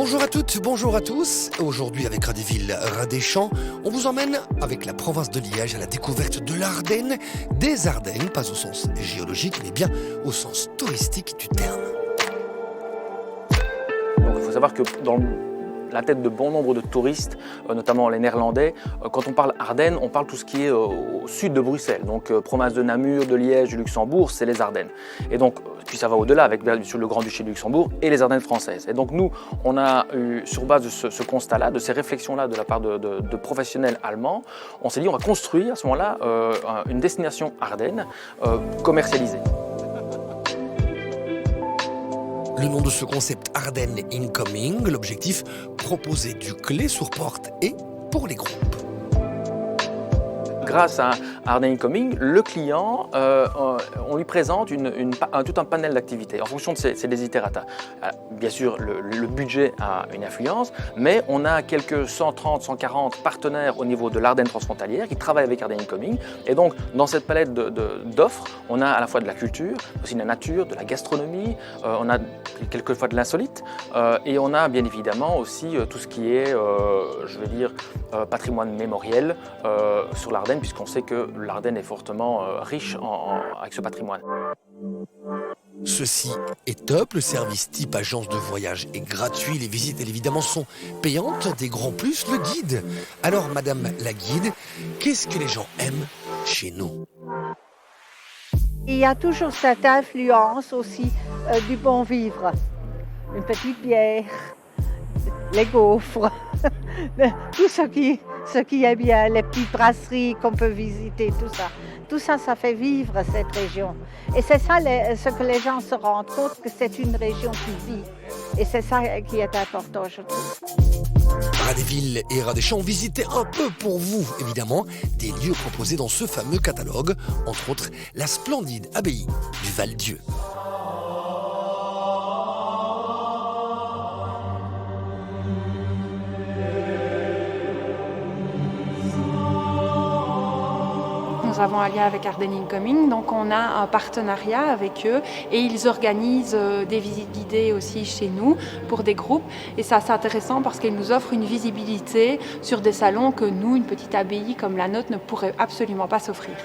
Bonjour à toutes, bonjour à tous. Aujourd'hui avec Radéville Radéchamps, on vous emmène avec la province de Liège à la découverte de l'Ardenne, des Ardennes, pas au sens géologique mais bien au sens touristique du terme. Donc, il faut savoir que dans la tête de bon nombre de touristes, notamment les Néerlandais, quand on parle Ardennes, on parle tout ce qui est au sud de Bruxelles. Donc province de Namur, de Liège, du Luxembourg, c'est les Ardennes. Et donc, puis ça va au-delà avec bien sûr le Grand-Duché du Luxembourg et les Ardennes françaises. Et donc nous, on a eu, sur base de ce constat-là, de ces réflexions-là de la part de professionnels allemands, on s'est dit on va construire à ce moment-là une destination Ardennes commercialisée. Le nom de ce concept Ardennes Incoming, l'objectif, proposer du clé sur porte et pour les groupes. Grâce à Ardennes Incoming, le client, on lui présente tout un panel d'activités en fonction de ses desiderata. Bien sûr, le budget a une influence, mais on a quelques 130, 140 partenaires au niveau de l'Ardenne transfrontalière qui travaillent avec Ardennes Incoming. Et donc, dans cette palette d'offres, on a à la fois de la culture, aussi de la nature, de la gastronomie, on a quelquefois de l'insolite, et on a bien évidemment aussi tout ce qui est, je vais dire, patrimoine mémoriel sur l'Ardenne, puisqu'on sait que l'Ardenne est fortement riche avec ce patrimoine. Ceci est top, le service type agence de voyage est gratuit, les visites évidemment sont payantes, des grands plus, le guide. Alors madame la guide, qu'est-ce que les gens aiment chez nous? Il y a toujours cette influence aussi du bon vivre. Une petite bière, les gaufres, tout ce qui est bien, les petites brasseries qu'on peut visiter, tout ça. Tout ça, ça fait vivre cette région. Et c'est ça ce que les gens se rendent compte, que c'est une région qui vit. Et c'est ça qui est important, je trouve. Radéville et Radéchamps ont visité un peu pour vous, évidemment, des lieux proposés dans ce fameux catalogue, entre autres la splendide abbaye du Val-Dieu. Nous avons un lien avec Ardennes Incoming, donc on a un partenariat avec eux et ils organisent des visites guidées aussi chez nous pour des groupes. Et ça, c'est intéressant parce qu'ils nous offrent une visibilité sur des salons que nous, une petite abbaye comme la nôtre, ne pourrait absolument pas s'offrir.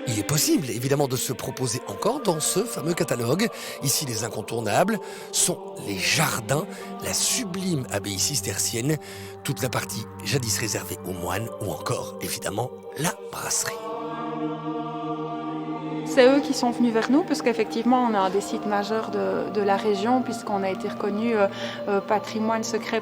Il est possible, évidemment, de se proposer encore dans ce fameux catalogue. Ici, les incontournables sont les jardins, la sublime abbaye cistercienne, toute la partie jadis réservée aux moines ou encore, évidemment, la brasserie. C'est eux qui sont venus vers nous parce qu'effectivement, on a un des sites majeurs de la région puisqu'on a été reconnu patrimoine secret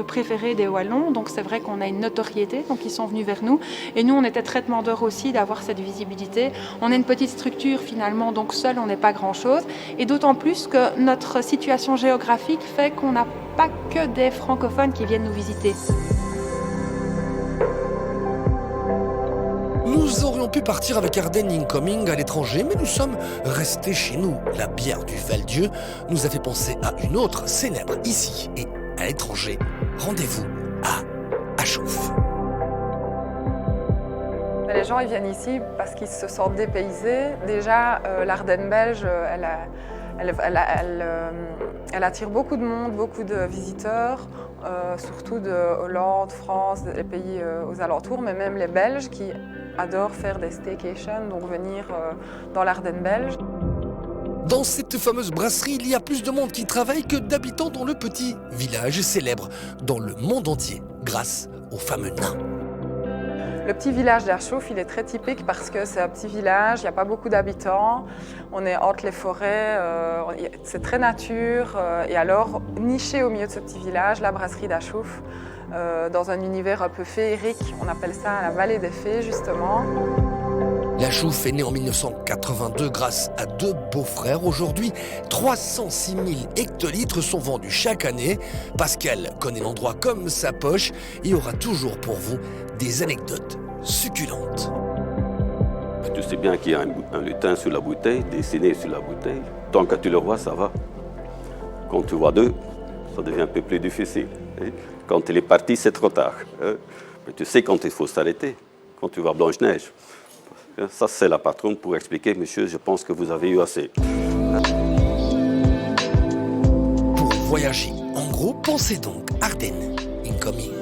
préféré des Wallons, donc c'est vrai qu'on a une notoriété, donc ils sont venus vers nous et nous on était très demandeurs aussi d'avoir cette visibilité. On est une petite structure finalement, donc seul on n'est pas grand chose et d'autant plus que notre situation géographique fait qu'on n'a pas que des francophones qui viennent nous visiter. Nous aurions pu partir avec Ardennes Incoming à l'étranger, mais nous sommes restés chez nous. La bière du Val-Dieu nous a fait penser à une autre célèbre ici et à l'étranger. Rendez-vous à Achouffe. Les gens ils viennent ici parce qu'ils se sentent dépaysés. Déjà, l'Ardenne belge, elle attire beaucoup de monde, beaucoup de visiteurs, surtout de Hollande, France, les pays aux alentours, mais même les Belges qui adorent faire des staycations, donc venir dans l'Ardenne belge. Dans cette fameuse brasserie, il y a plus de monde qui travaille que d'habitants dans le petit village célèbre dans le monde entier, grâce aux fameux nains. Le petit village d'Achouffe, il est très typique parce que c'est un petit village, il n'y a pas beaucoup d'habitants, on est entre les forêts, c'est très nature. Et alors, niché au milieu de ce petit village, la brasserie d'Achouffe, dans un univers un peu féerique, on appelle ça la vallée des fées justement. L'Achouffe est née en 1982 grâce à deux beaux-frères. Aujourd'hui, 306 000 hectolitres sont vendus chaque année. Pascal connaît l'endroit comme sa poche et aura toujours pour vous des anecdotes succulentes. Tu sais bien qu'il y a un lutin sur la bouteille, dessiné sur la bouteille. Tant que tu le vois, ça va. Quand tu vois deux, ça devient un peu plus difficile. Quand il est parti, c'est trop tard. Mais tu sais quand il faut s'arrêter. Quand tu vois Blanche-Neige. Ça, c'est la patronne pour expliquer, monsieur, je pense que vous avez eu assez. Pour voyager en gros, pensez donc Ardennes incoming.